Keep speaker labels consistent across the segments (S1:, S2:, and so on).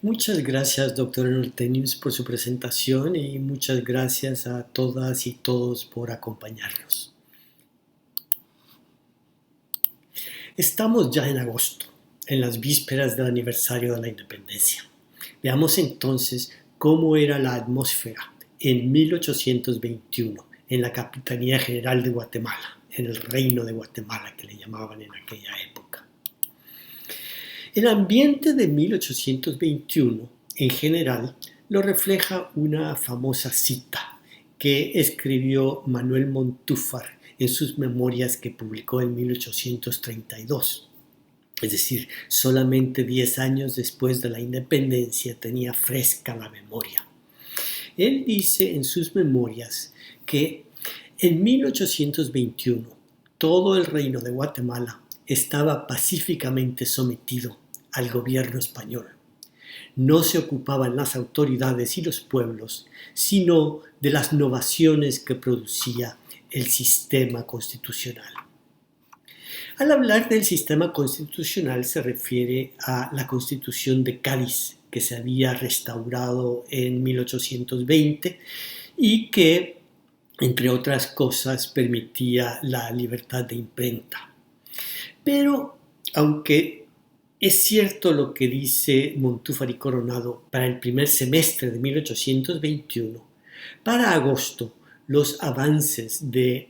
S1: Muchas gracias, doctor Nortenius, por su presentación y muchas gracias a todas y todos por acompañarnos. Estamos ya en agosto, en las vísperas del aniversario de la independencia. Veamos entonces cómo era la atmósfera en 1821 en la Capitanía General de Guatemala, en el Reino de Guatemala que le llamaban en aquella época. El ambiente de 1821, en general, lo refleja una famosa cita que escribió Manuel Montúfar en sus memorias que publicó en 1832. Es decir, solamente 10 años después de la independencia tenía fresca la memoria. Él dice en sus memorias que en 1821 todo el reino de Guatemala estaba pacíficamente sometido al gobierno español. No se ocupaban las autoridades y los pueblos, sino de las novaciones que producía el sistema constitucional. Al hablar del sistema constitucional se refiere a la Constitución de Cádiz, que se había restaurado en 1820 y que, entre otras cosas, permitía la libertad de imprenta. Pero, aunque es cierto lo que dice Montúfar y Coronado para el primer semestre de 1821, para agosto los avances de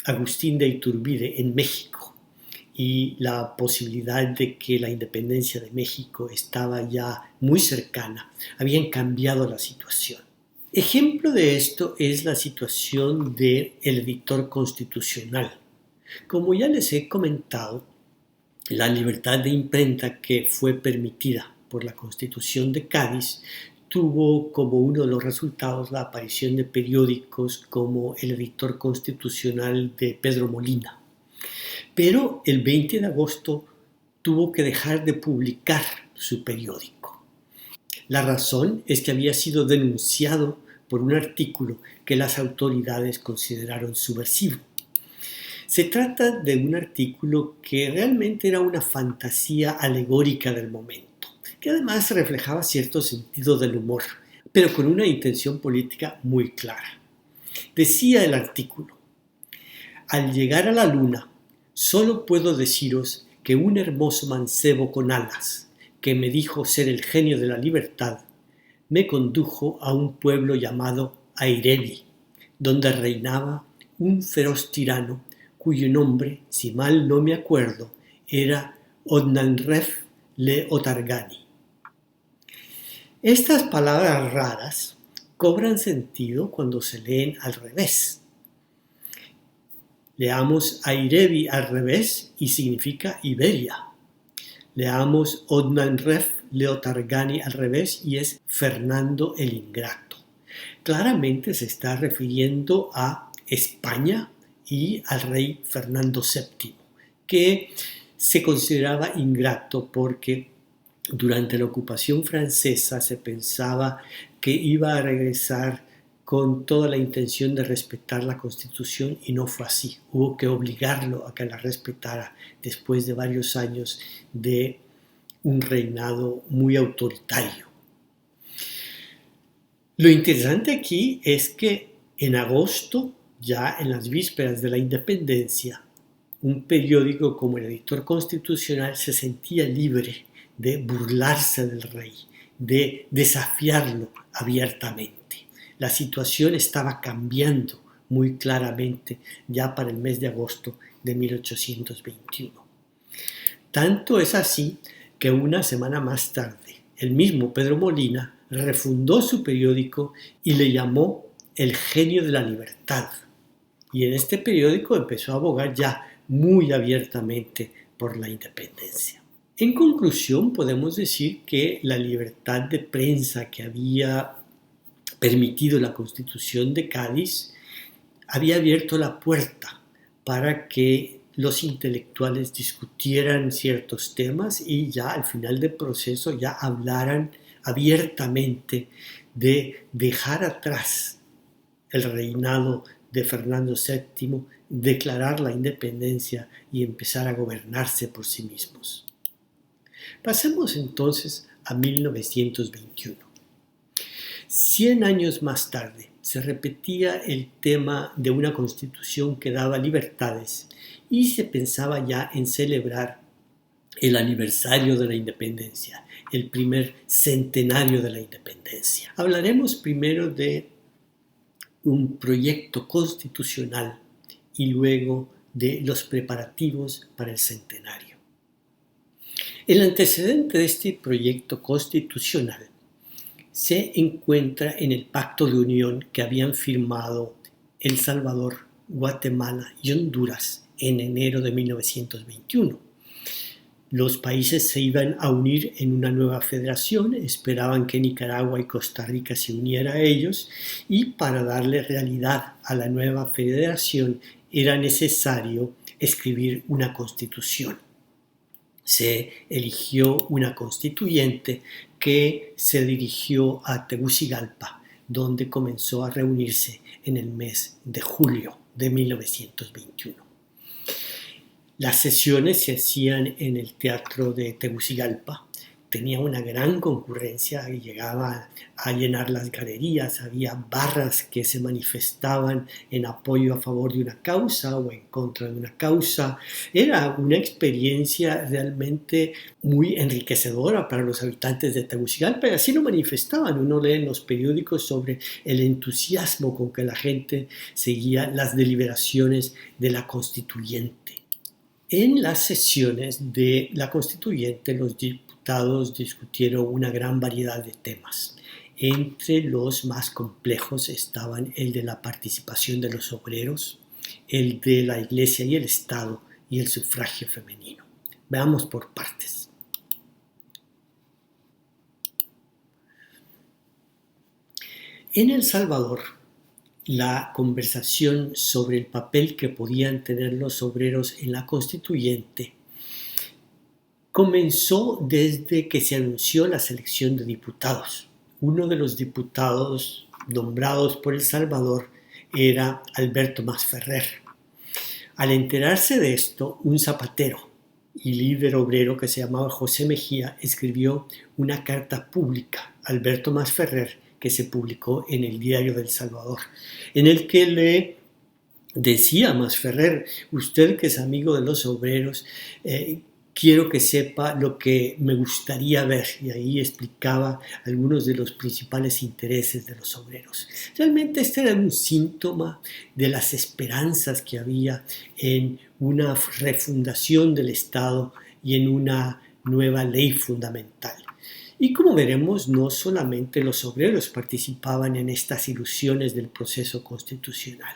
S1: Agustín de Iturbide en México y la posibilidad de que la independencia de México estaba ya muy cercana habían cambiado la situación. Ejemplo de esto es la situación del editor constitucional. Como ya les he comentado, la libertad de imprenta que fue permitida por la Constitución de Cádiz tuvo como uno de los resultados la aparición de periódicos como el editor constitucional de Pedro Molina. Pero el 20 de agosto tuvo que dejar de publicar su periódico. La razón es que había sido denunciado por un artículo que las autoridades consideraron subversivo. Se trata de un artículo que realmente era una fantasía alegórica del momento, que además reflejaba cierto sentido del humor, pero con una intención política muy clara. Decía el artículo: al llegar a la luna, solo puedo deciros que un hermoso mancebo con alas, que me dijo ser el genio de la libertad, me condujo a un pueblo llamado Airebi, donde reinaba un feroz tirano cuyo nombre, si mal no me acuerdo, era Odnanref le Otargani. Estas palabras raras cobran sentido cuando se leen al revés. Leamos Airebi al revés y significa Iberia. Leamos Odnanref le Otargani al revés y es Fernando el Ingrato. Claramente se está refiriendo a España y al rey Fernando VII, que se consideraba ingrato porque durante la ocupación francesa se pensaba que iba a regresar con toda la intención de respetar la Constitución y no fue así. Hubo que obligarlo a que la respetara después de varios años de un reinado muy autoritario. Lo interesante aquí es que en agosto, ya en las vísperas de la independencia, un periódico como el Editor Constitucional se sentía libre de burlarse del rey, de desafiarlo abiertamente. La situación estaba cambiando muy claramente ya para el mes de agosto de 1821. Tanto es así que una semana más tarde, el mismo Pedro Molina refundó su periódico y le llamó El Genio de la Libertad. Y en este periódico empezó a abogar ya muy abiertamente por la independencia. En conclusión, podemos decir que la libertad de prensa que había permitido la Constitución de Cádiz había abierto la puerta para que los intelectuales discutieran ciertos temas y ya al final del proceso ya hablaran abiertamente de dejar atrás el reinado de Fernando VII, declarar la independencia y empezar a gobernarse por sí mismos. Pasemos entonces a 1921. 100 años más tarde se repetía el tema de una constitución que daba libertades y se pensaba ya en celebrar el aniversario de la independencia, el primer centenario de la independencia. Hablaremos primero de un proyecto constitucional y luego de los preparativos para el centenario. El antecedente de este proyecto constitucional se encuentra en el Pacto de Unión que habían firmado El Salvador, Guatemala y Honduras en enero de 1921. Los países se iban a unir en una nueva federación, esperaban que Nicaragua y Costa Rica se unieran a ellos y para darle realidad a la nueva federación era necesario escribir una constitución. Se eligió una constituyente que se dirigió a Tegucigalpa, donde comenzó a reunirse en el mes de julio de 1921. Las sesiones se hacían en el Teatro de Tegucigalpa. Tenía una gran concurrencia y llegaba a llenar las galerías. Había barras que se manifestaban en apoyo a favor de una causa o en contra de una causa. Era una experiencia realmente muy enriquecedora para los habitantes de Tegucigalpa y así lo manifestaban. Uno lee en los periódicos sobre el entusiasmo con que la gente seguía las deliberaciones de la constituyente. En las sesiones de la constituyente, los diputados discutieron una gran variedad de temas. Entre los más complejos estaban el de la participación de los obreros, el de la Iglesia y el Estado y el sufragio femenino. Veamos por partes. En El Salvador, la conversación sobre el papel que podían tener los obreros en la constituyente comenzó desde que se anunció la selección de diputados. Uno de los diputados nombrados por El Salvador era Alberto Masferrer. Al enterarse de esto, un zapatero y líder obrero que se llamaba José Mejía escribió una carta pública a Alberto Masferrer que se publicó en el Diario de El Salvador, en el que le decía a Masferrer: usted que es amigo de los obreros, quiero que sepa lo que me gustaría ver, y ahí explicaba algunos de los principales intereses de los obreros. Realmente este era un síntoma de las esperanzas que había en una refundación del Estado y en una nueva ley fundamental. Y como veremos, no solamente los obreros participaban en estas ilusiones del proceso constitucional.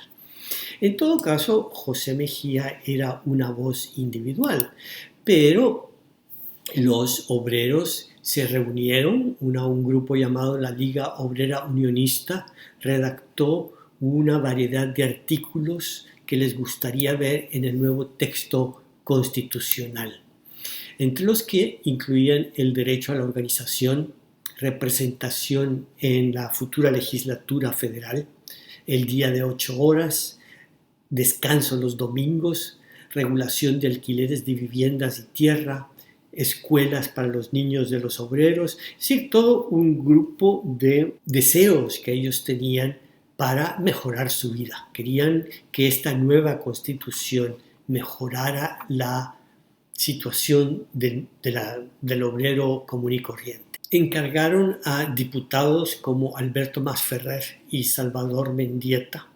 S1: En todo caso, José Mejía era una voz individual, pero los obreros se reunieron, un grupo llamado la Liga Obrera Unionista redactó una variedad de artículos que les gustaría ver en el nuevo texto constitucional, entre los que incluían el derecho a la organización, representación en la futura legislatura federal, el día de 8 horas, descanso los domingos, regulación de alquileres de viviendas y tierra, escuelas para los niños de los obreros, es decir, todo un grupo de deseos que ellos tenían para mejorar su vida. Querían que esta nueva constitución mejorara la situación del obrero común y corriente. Encargaron a diputados como Alberto Masferrer y Salvador Mendieta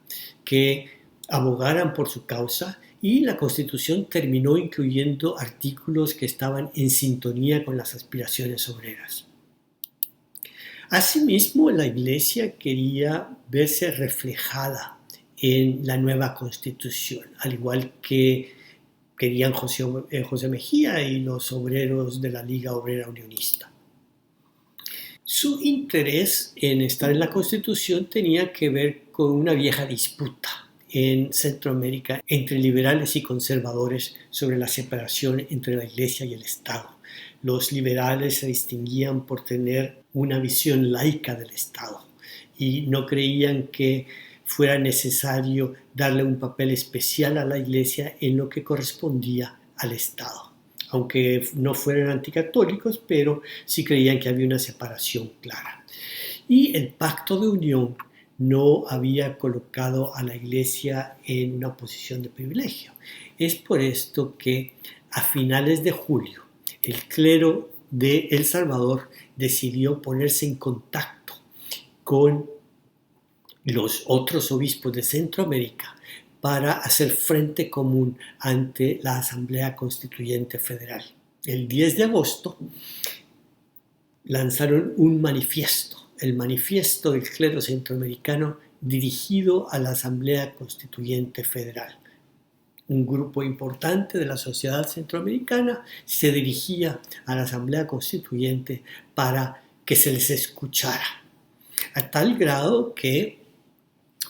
S1: que abogaran por su causa y la Constitución terminó incluyendo artículos que estaban en sintonía con las aspiraciones obreras. Asimismo, la Iglesia quería verse reflejada en la nueva Constitución, al igual que querían José Mejía y los obreros de la Liga Obrera Unionista. Su interés en estar en la Constitución tenía que ver con una vieja disputa en Centroamérica entre liberales y conservadores sobre la separación entre la Iglesia y el Estado. Los liberales se distinguían por tener una visión laica del Estado y no creían que fuera necesario darle un papel especial a la Iglesia en lo que correspondía al Estado. aunque no fueran anticatólicos, pero sí creían que había una separación clara. Y el pacto de unión no había colocado a la Iglesia en una posición de privilegio. Es por esto que a finales de julio el clero de El Salvador decidió ponerse en contacto con los otros obispos de Centroamérica para hacer frente común ante la Asamblea Constituyente Federal. El 10 de agosto lanzaron un manifiesto, el Manifiesto del Clero Centroamericano dirigido a la Asamblea Constituyente Federal. Un grupo importante de la sociedad centroamericana se dirigía a la Asamblea Constituyente para que se les escuchara, a tal grado que,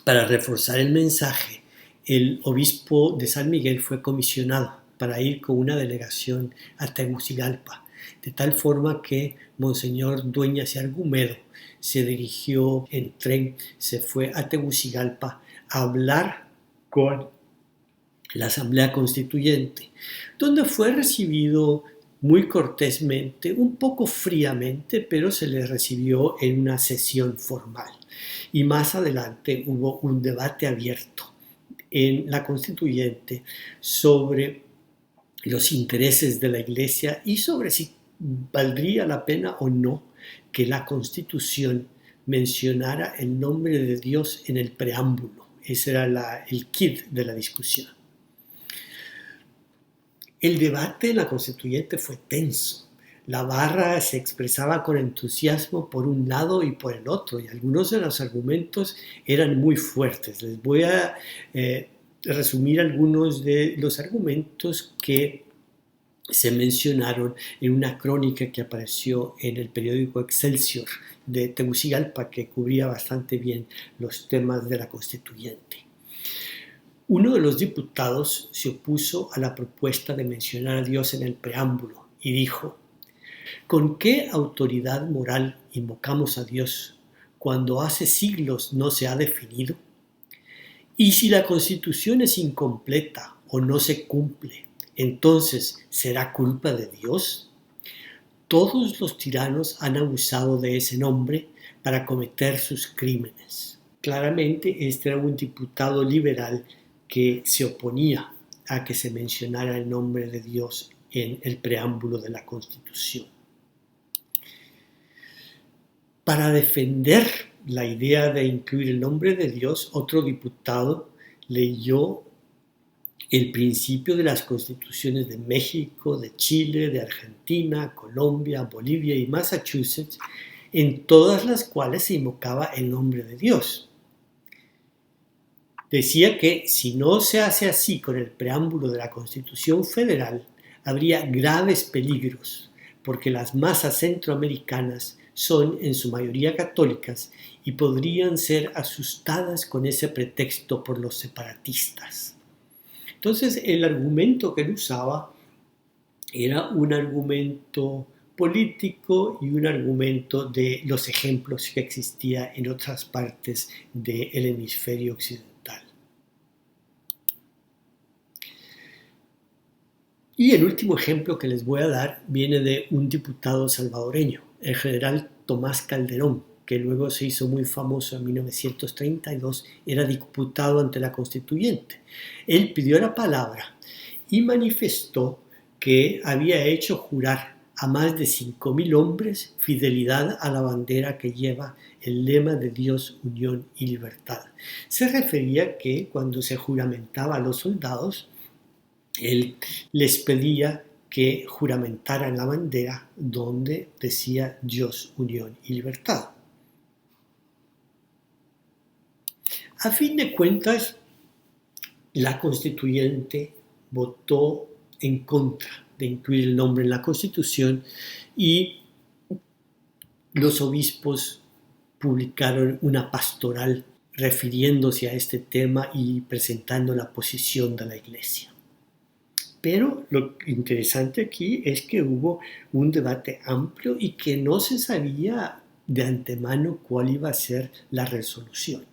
S1: para reforzar el mensaje, el obispo de San Miguel fue comisionado para ir con una delegación a Tegucigalpa, de tal forma que Monseñor Dueñas y Argumedo se dirigió en tren, se fue a Tegucigalpa a hablar con la Asamblea Constituyente, donde fue recibido muy cortésmente, un poco fríamente, pero se le recibió en una sesión formal. Y más adelante hubo un debate abierto en la Constituyente sobre los intereses de la Iglesia y sobre si valdría la pena o no que la Constitución mencionara el nombre de Dios en el preámbulo. Ese era el quid de la discusión. El debate en la Constituyente fue tenso. La barra se expresaba con entusiasmo por un lado y por el otro, y algunos de los argumentos eran muy fuertes. Les voy a resumir algunos de los argumentos que se mencionaron en una crónica que apareció en el periódico Excelsior de Tegucigalpa, que cubría bastante bien los temas de la Constituyente. Uno de los diputados se opuso a la propuesta de mencionar a Dios en el preámbulo y dijo: ¿con qué autoridad moral invocamos a Dios cuando hace siglos no se ha definido? Y si la Constitución es incompleta o no se cumple, entonces ¿será culpa de Dios? Todos los tiranos han abusado de ese nombre para cometer sus crímenes. Claramente este era un diputado liberal que se oponía a que se mencionara el nombre de Dios en el preámbulo de la Constitución. Para defender la idea de incluir el nombre de Dios, otro diputado leyó el principio de las constituciones de México, de Chile, de Argentina, Colombia, Bolivia y Massachusetts, en todas las cuales se invocaba el nombre de Dios. Decía que si no se hace así con el preámbulo de la Constitución Federal, habría graves peligros, porque las masas centroamericanas son en su mayoría católicas y podrían ser asustadas con ese pretexto por los separatistas. Entonces, el argumento que él usaba era un argumento político y un argumento de los ejemplos que existía en otras partes del hemisferio occidental. Y el último ejemplo que les voy a dar viene de un diputado salvadoreño, el general Tomás Calderón, que luego se hizo muy famoso en 1932, era diputado ante la Constituyente. Él pidió la palabra y manifestó que había hecho jurar a más de 5,000 hombres fidelidad a la bandera que lleva el lema de Dios, unión y libertad. Se refería que cuando se juramentaba a los soldados, él les pedía que juramentaran la bandera donde decía Dios, unión y libertad. A fin de cuentas, la Constituyente votó en contra de incluir el nombre en la Constitución y los obispos publicaron una pastoral refiriéndose a este tema y presentando la posición de la Iglesia. Pero lo interesante aquí es que hubo un debate amplio y que no se sabía de antemano cuál iba a ser la resolución.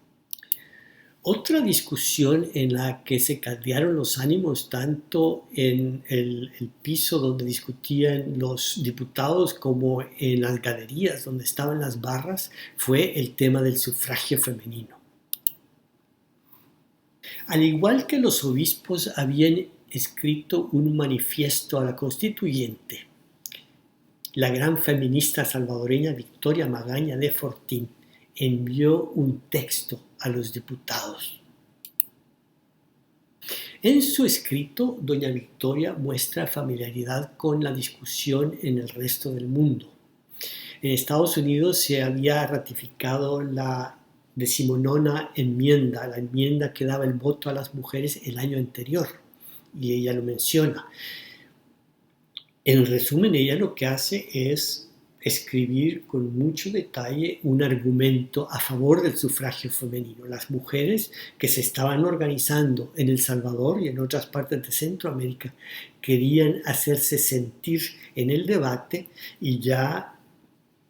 S1: Otra discusión en la que se caldearon los ánimos tanto en el piso donde discutían los diputados como en las galerías donde estaban las barras fue el tema del sufragio femenino. Al igual que los obispos habían escrito un manifiesto a la constituyente, la gran feminista salvadoreña Victoria Magaña de Fortín envió un texto a los diputados. En su escrito, doña Victoria muestra familiaridad con la discusión en el resto del mundo. En Estados Unidos se había ratificado la 19ª enmienda, la enmienda que daba el voto a las mujeres el año anterior, y ella lo menciona. En resumen, ella lo que hace es escribir con mucho detalle un argumento a favor del sufragio femenino. Las mujeres que se estaban organizando en El Salvador y en otras partes de Centroamérica querían hacerse sentir en el debate, y ya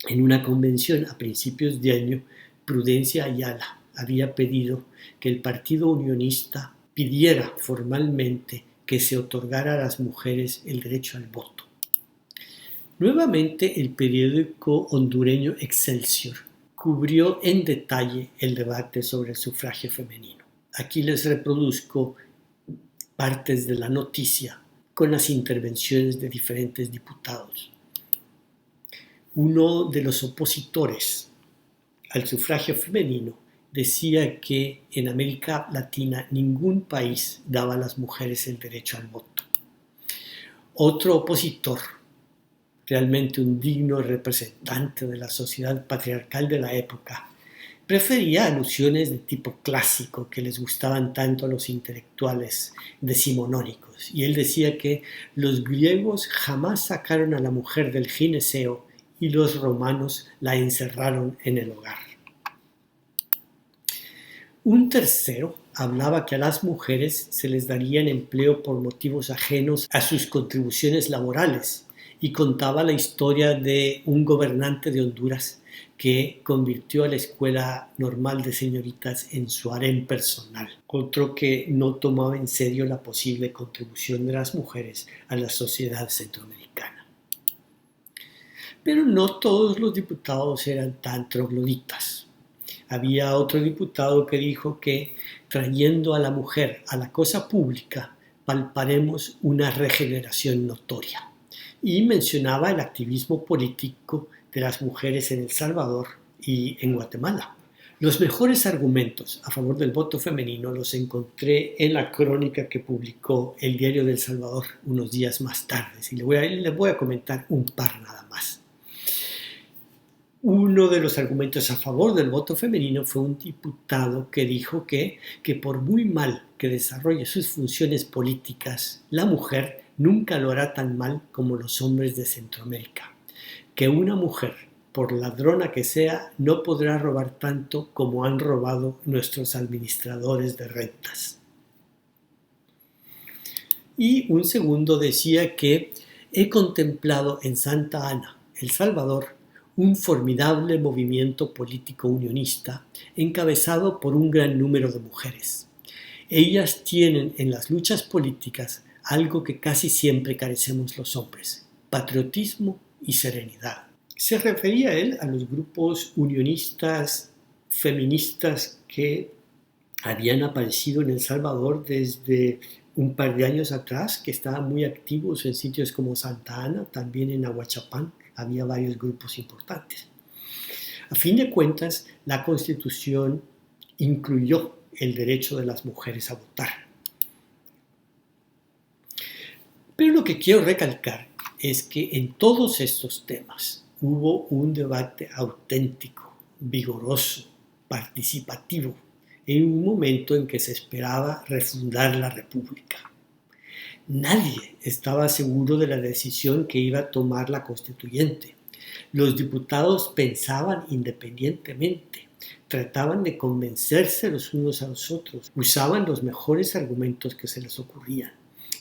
S1: en una convención a principios de año, Prudencia Ayala había pedido que el Partido Unionista pidiera formalmente que se otorgara a las mujeres el derecho al voto. Nuevamente, el periódico hondureño Excelsior cubrió en detalle el debate sobre el sufragio femenino. Aquí les reproduzco partes de la noticia con las intervenciones de diferentes diputados. Uno de los opositores al sufragio femenino decía que en América Latina ningún país daba a las mujeres el derecho al voto. Otro opositor, realmente un digno representante de la sociedad patriarcal de la época, prefería alusiones de tipo clásico que les gustaban tanto a los intelectuales decimonónicos, y él decía que los griegos jamás sacaron a la mujer del gineceo y los romanos la encerraron en el hogar. Un tercero hablaba que a las mujeres se les daría empleo por motivos ajenos a sus contribuciones laborales, y contaba la historia de un gobernante de Honduras que convirtió a la escuela normal de señoritas en su harén personal. Otro que no tomaba en serio la posible contribución de las mujeres a la sociedad centroamericana. Pero no todos los diputados eran tan trogloditas. Había otro diputado que dijo que, trayendo a la mujer a la cosa pública, palparemos una regeneración notoria, y mencionaba el activismo político de las mujeres en El Salvador y en Guatemala. Los mejores argumentos a favor del voto femenino los encontré en la crónica que publicó el Diario de El Salvador unos días más tarde, y les voy a comentar un par nada más. Uno de los argumentos a favor del voto femenino fue un diputado que dijo que por muy mal que desarrolle sus funciones políticas, la mujer nunca lo hará tan mal como los hombres de Centroamérica, que una mujer, por ladrona que sea, no podrá robar tanto como han robado nuestros administradores de rentas. Y un segundo decía que he contemplado en Santa Ana, El Salvador, un formidable movimiento político unionista encabezado por un gran número de mujeres. Ellas tienen en las luchas políticas algo que casi siempre carecemos los hombres: patriotismo y serenidad. Se refería él a los grupos unionistas feministas que habían aparecido en El Salvador desde un par de años atrás, que estaban muy activos en sitios como Santa Ana, también en Ahuachapán había varios grupos importantes. A fin de cuentas, la Constitución incluyó el derecho de las mujeres a votar. Pero lo que quiero recalcar es que en todos estos temas hubo un debate auténtico, vigoroso, participativo, en un momento en que se esperaba refundar la República. Nadie estaba seguro de la decisión que iba a tomar la constituyente. Los diputados pensaban independientemente, trataban de convencerse los unos a los otros, usaban los mejores argumentos que se les ocurrían.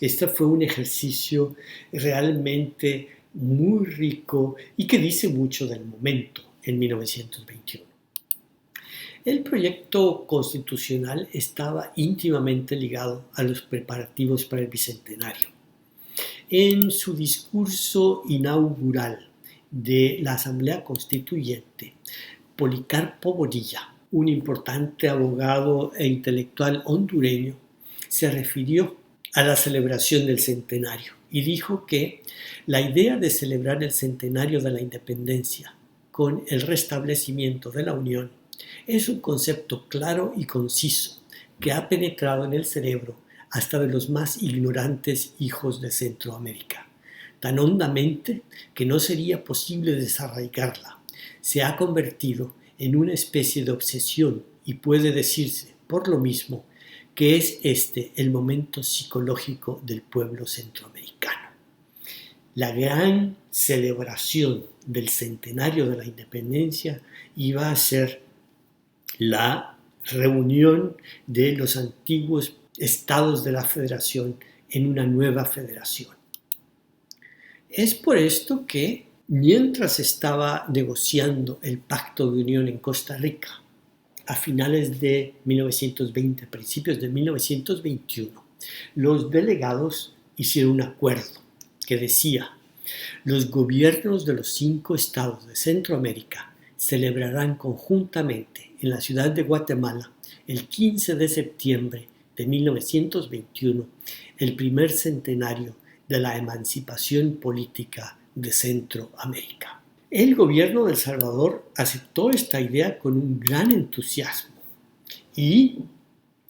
S1: Este fue un ejercicio realmente muy rico y que dice mucho del momento en 1921. El proyecto constitucional estaba íntimamente ligado a los preparativos para el Bicentenario. En su discurso inaugural de la Asamblea Constituyente, Policarpo Bonilla, un importante abogado e intelectual hondureño, se refirió a la celebración del centenario y dijo que la idea de celebrar el centenario de la independencia con el restablecimiento de la Unión es un concepto claro y conciso que ha penetrado en el cerebro hasta de los más ignorantes hijos de Centroamérica, tan hondamente que no sería posible desarraigarla. Se ha convertido en una especie de obsesión y puede decirse, por lo mismo, que es este el momento psicológico del pueblo centroamericano. La gran celebración del centenario de la independencia iba a ser la reunión de los antiguos estados de la federación en una nueva federación. Es por esto que, mientras estaba negociando el Pacto de Unión en Costa Rica, a finales de 1920, principios de 1921, los delegados hicieron un acuerdo que decía: los gobiernos de los 5 estados de Centroamérica celebrarán conjuntamente en la ciudad de Guatemala el 15 de septiembre de 1921 el primer centenario de la emancipación política de Centroamérica. El gobierno de El Salvador aceptó esta idea con un gran entusiasmo y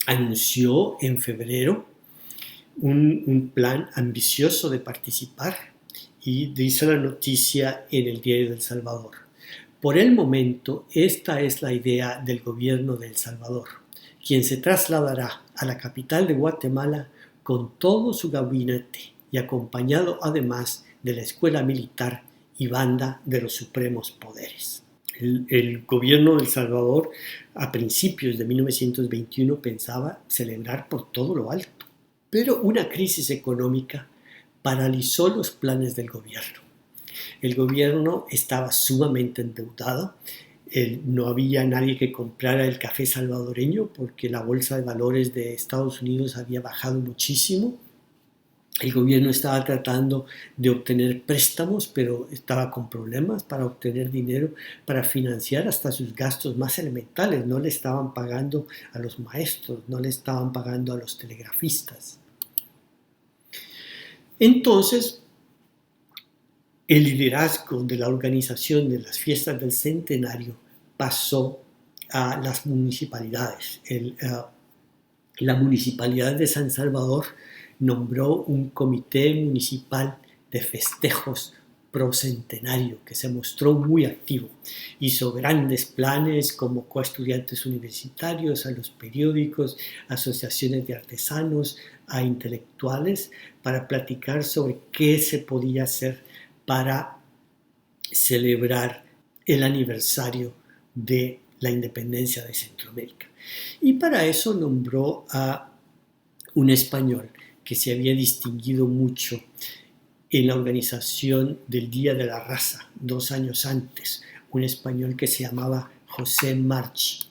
S1: anunció en febrero un plan ambicioso de participar y dice la noticia en el Diario de El Salvador. Por el momento, esta es la idea del gobierno de El Salvador, quien se trasladará a la capital de Guatemala con todo su gabinete y acompañado además de la escuela militar y banda de los supremos poderes. El gobierno de El Salvador a principios de 1921 pensaba celebrar por todo lo alto, pero una crisis económica paralizó los planes del gobierno. El gobierno estaba sumamente endeudado, no había nadie que comprara el café salvadoreño porque la bolsa de valores de Estados Unidos había bajado muchísimo. El gobierno estaba tratando de obtener préstamos, pero estaba con problemas para obtener dinero para financiar hasta sus gastos más elementales. No le estaban pagando a los maestros, no le estaban pagando a los telegrafistas. Entonces, el liderazgo de la organización de las fiestas del centenario pasó a las municipalidades. La municipalidad de San Salvador nombró un comité municipal de festejos pro centenario que se mostró muy activo. Hizo grandes planes, convocó a estudiantes universitarios, a los periódicos, asociaciones de artesanos, a intelectuales para platicar sobre qué se podía hacer para celebrar el aniversario de la independencia de Centroamérica. Y para eso nombró a un español que se había distinguido mucho en la organización del Día de la Raza 2 años antes, un español que se llamaba José March.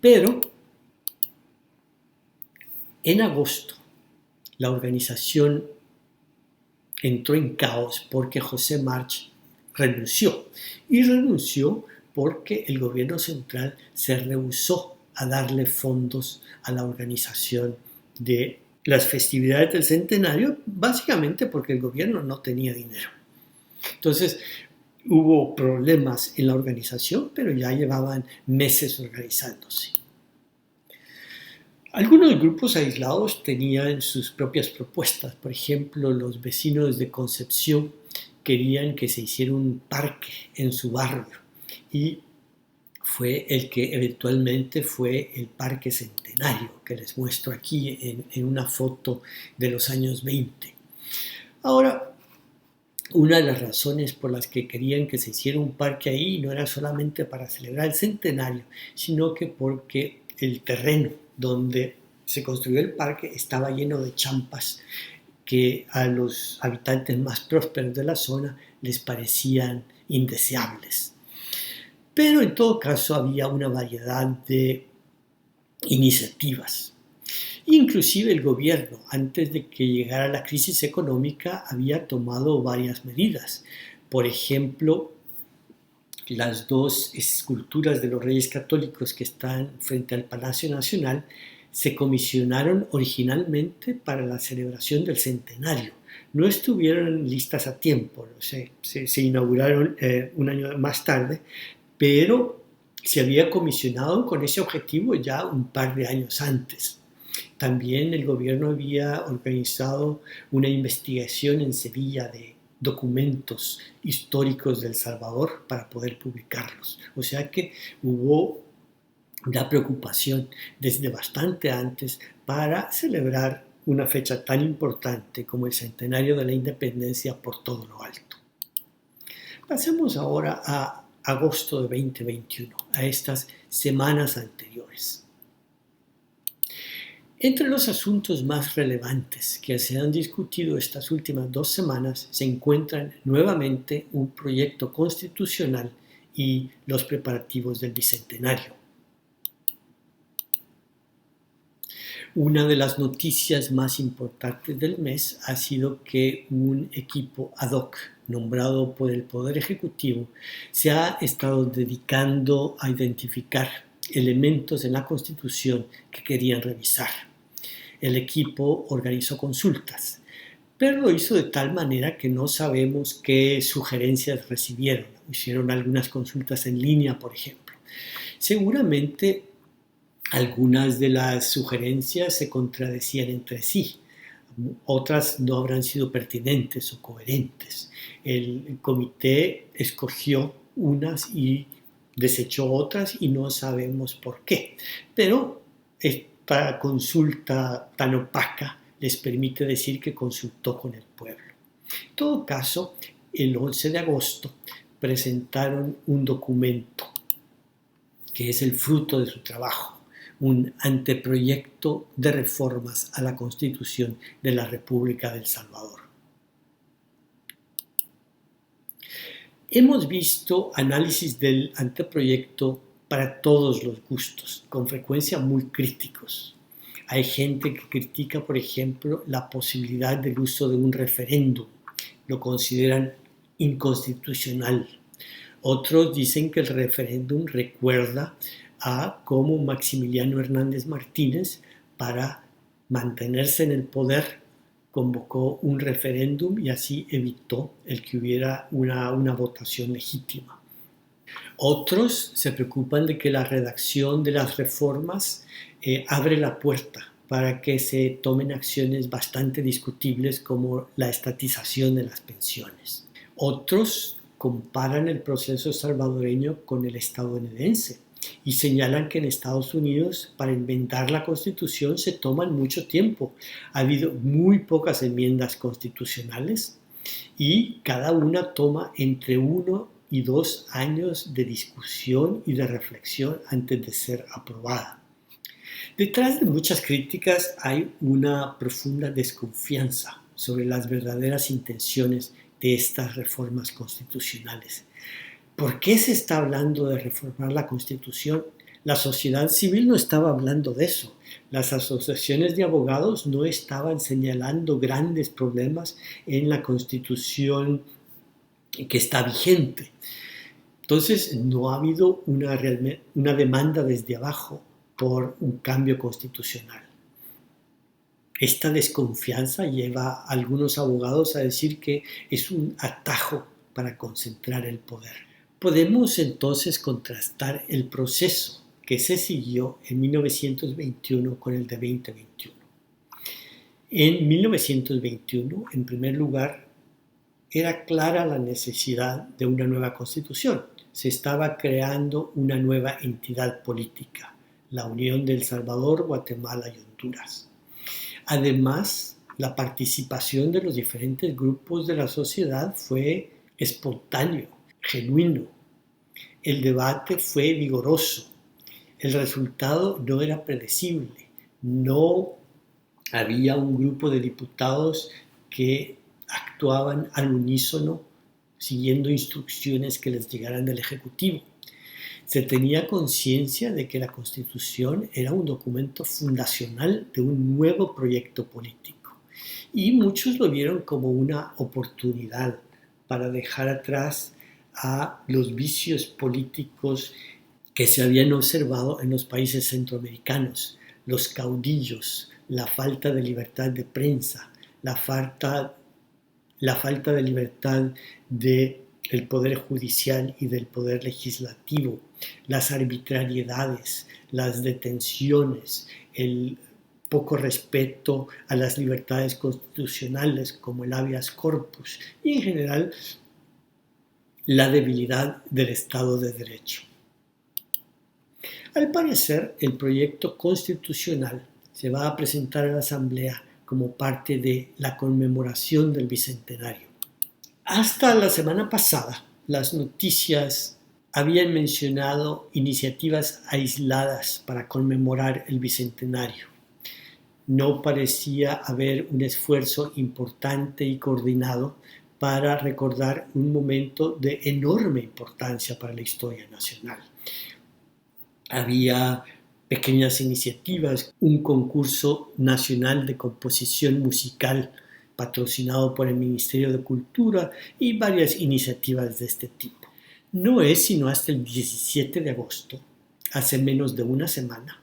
S1: Pero en agosto la organización entró en caos porque José March renunció. Y renunció porque el gobierno central se rehusó a darle fondos a la organización de las festividades del centenario, básicamente porque el gobierno no tenía dinero. Entonces hubo problemas en la organización, pero ya llevaban meses organizándose. Algunos grupos aislados tenían sus propias propuestas. Por ejemplo, los vecinos de Concepción querían que se hiciera un parque en su barrio y fue el que eventualmente fue el Parque Centenario, que les muestro aquí en una foto de los años 20. Ahora, una de las razones por las que querían que se hiciera un parque ahí no era solamente para celebrar el centenario, sino que porque el terreno donde se construyó el parque estaba lleno de champas que a los habitantes más prósperos de la zona les parecían indeseables. Pero en todo caso había una variedad de iniciativas. Inclusive el gobierno, antes de que llegara la crisis económica, había tomado varias medidas. Por ejemplo, las dos esculturas de los Reyes Católicos que están frente al Palacio Nacional se comisionaron originalmente para la celebración del centenario. No estuvieron listas a tiempo, se inauguraron un año más tarde, pero se había comisionado con ese objetivo ya un par de años antes. También el gobierno había organizado una investigación en Sevilla de documentos históricos de El Salvador para poder publicarlos. O sea que hubo una preocupación desde bastante antes para celebrar una fecha tan importante como el centenario de la independencia por todo lo alto. Pasemos ahora a agosto de 2021, a estas semanas anteriores. Entre los asuntos más relevantes que se han discutido estas últimas 2 semanas se encuentran nuevamente un proyecto constitucional y los preparativos del Bicentenario. Una de las noticias más importantes del mes ha sido que un equipo ad hoc nombrado por el Poder Ejecutivo se ha estado dedicando a identificar elementos en la Constitución que querían revisar. El equipo organizó consultas, pero lo hizo de tal manera que no sabemos qué sugerencias recibieron. Hicieron algunas consultas en línea, por ejemplo. Seguramente algunas de las sugerencias se contradecían entre sí, otras no habrán sido pertinentes o coherentes. El comité escogió unas y desechó otras y no sabemos por qué, pero esta consulta tan opaca les permite decir que consultó con el pueblo. En todo caso, el 11 de agosto presentaron un documento que es el fruto de su trabajo, un anteproyecto de reformas a la Constitución de la República de El Salvador. Hemos visto análisis del anteproyecto para todos los gustos, con frecuencia muy críticos. Hay gente que critica, por ejemplo, la posibilidad del uso de un referéndum. Lo consideran inconstitucional. Otros dicen que el referéndum recuerda a cómo Maximiliano Hernández Martínez, para mantenerse en el poder, convocó un referéndum y así evitó el que hubiera una votación legítima. Otros se preocupan de que la redacción de las reformas abre la puerta para que se tomen acciones bastante discutibles como la estatización de las pensiones. Otros comparan el proceso salvadoreño con el estadounidense y señalan que en Estados Unidos para inventar la Constitución se toman mucho tiempo. Ha habido muy pocas enmiendas constitucionales y cada una toma entre 1 y 2 años de discusión y de reflexión antes de ser aprobada. Detrás de muchas críticas hay una profunda desconfianza sobre las verdaderas intenciones de estas reformas constitucionales. ¿Por qué se está hablando de reformar la Constitución? La sociedad civil no estaba hablando de eso. Las asociaciones de abogados no estaban señalando grandes problemas en la Constitución que está vigente. Entonces, no ha habido una demanda desde abajo por un cambio constitucional. Esta desconfianza lleva a algunos abogados a decir que es un atajo para concentrar el poder. Podemos entonces contrastar el proceso que se siguió en 1921 con el de 2021. En 1921, en primer lugar, era clara la necesidad de una nueva constitución. Se estaba creando una nueva entidad política, la Unión de El Salvador, Guatemala y Honduras. Además, la participación de los diferentes grupos de la sociedad fue espontáneo, genuino. El debate fue vigoroso. El resultado no era predecible. No había un grupo de diputados que actuaban al unísono siguiendo instrucciones que les llegaran del Ejecutivo. Se tenía conciencia de que la Constitución era un documento fundacional de un nuevo proyecto político y muchos lo vieron como una oportunidad para dejar atrás a los vicios políticos que se habían observado en los países centroamericanos, los caudillos, la falta de libertad de prensa, la falta de libertad del poder judicial y del poder legislativo, las arbitrariedades, las detenciones, el poco respeto a las libertades constitucionales como el habeas corpus y en general la debilidad del Estado de Derecho. Al parecer, el proyecto constitucional se va a presentar a la Asamblea como parte de la conmemoración del Bicentenario. Hasta la semana pasada, las noticias habían mencionado iniciativas aisladas para conmemorar el Bicentenario. No parecía haber un esfuerzo importante y coordinado para recordar un momento de enorme importancia para la historia nacional. Había pequeñas iniciativas, un concurso nacional de composición musical patrocinado por el Ministerio de Cultura y varias iniciativas de este tipo. No es sino hasta el 17 de agosto, hace menos de una semana,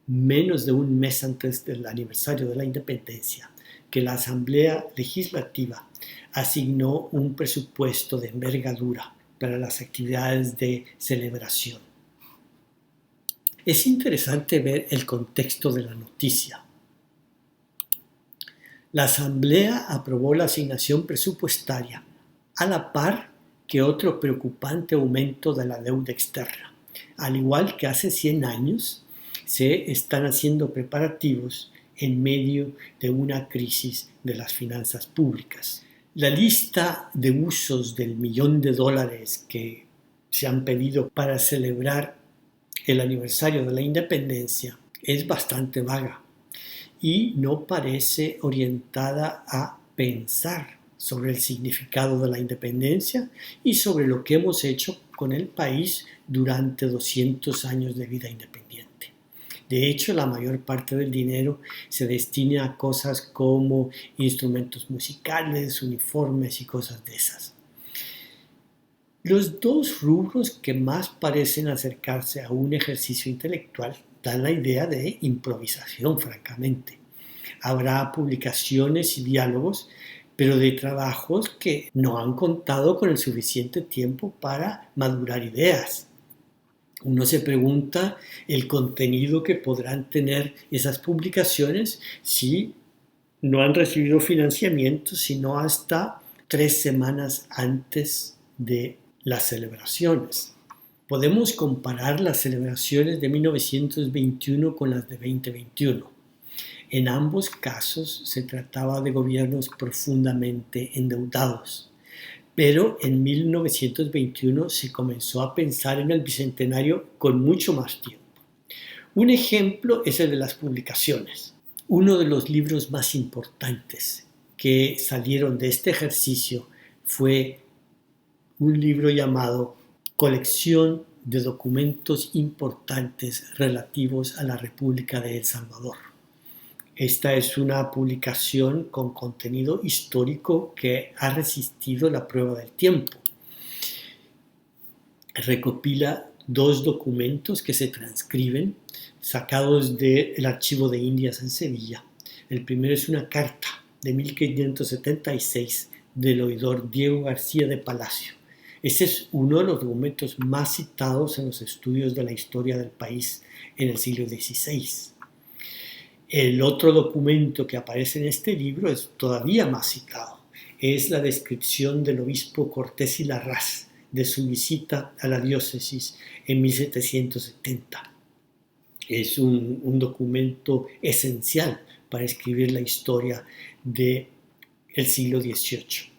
S1: menos de un mes antes del aniversario de la independencia, que la Asamblea Legislativa asignó un presupuesto de envergadura para las actividades de celebración. Es interesante ver el contexto de la noticia. La Asamblea aprobó la asignación presupuestaria a la par que otro preocupante aumento de la deuda externa. Al igual que hace 100 años, se están haciendo preparativos en medio de una crisis de las finanzas públicas. La lista de usos del $1.000.000 que se han pedido para celebrar el aniversario de la independencia es bastante vaga y no parece orientada a pensar sobre el significado de la independencia y sobre lo que hemos hecho con el país durante 200 años de vida independiente. De hecho, la mayor parte del dinero se destina a cosas como instrumentos musicales, uniformes y cosas de esas. Los dos rubros que más parecen acercarse a un ejercicio intelectual dan la idea de improvisación, francamente. Habrá publicaciones y diálogos, pero de trabajos que no han contado con el suficiente tiempo para madurar ideas. Uno se pregunta el contenido que podrán tener esas publicaciones si no han recibido financiamiento, sino hasta 3 semanas antes de las celebraciones. Podemos comparar las celebraciones de 1921 con las de 2021. En ambos casos se trataba de gobiernos profundamente endeudados, pero en 1921 se comenzó a pensar en el Bicentenario con mucho más tiempo. Un ejemplo es el de las publicaciones. Uno de los libros más importantes que salieron de este ejercicio fue un libro llamado Colección de documentos importantes relativos a la República de El Salvador. Esta es una publicación con contenido histórico que ha resistido la prueba del tiempo. Recopila 2 documentos que se transcriben, sacados del Archivo de Indias en Sevilla. El primero es una carta de 1576 del oidor Diego García de Palacio. Ese es uno de los documentos más citados en los estudios de la historia del país en el siglo XVI. El otro documento que aparece en este libro es todavía más citado. Es la descripción del obispo Cortés y Larraz de su visita a la diócesis en 1770. Es un documento esencial para escribir la historia del siglo XVIII.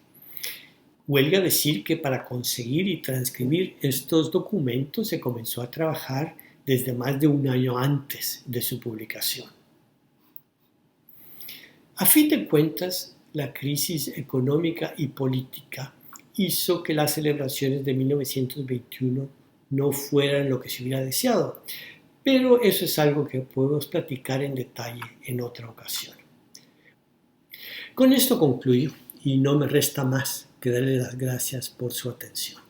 S1: Huelga decir que para conseguir y transcribir estos documentos se comenzó a trabajar desde más de un año antes de su publicación. A fin de cuentas, la crisis económica y política hizo que las celebraciones de 1921 no fueran lo que se hubiera deseado. Pero eso es algo que podemos platicar en detalle en otra ocasión. Con esto concluyo y no me resta más que darle las gracias por su atención.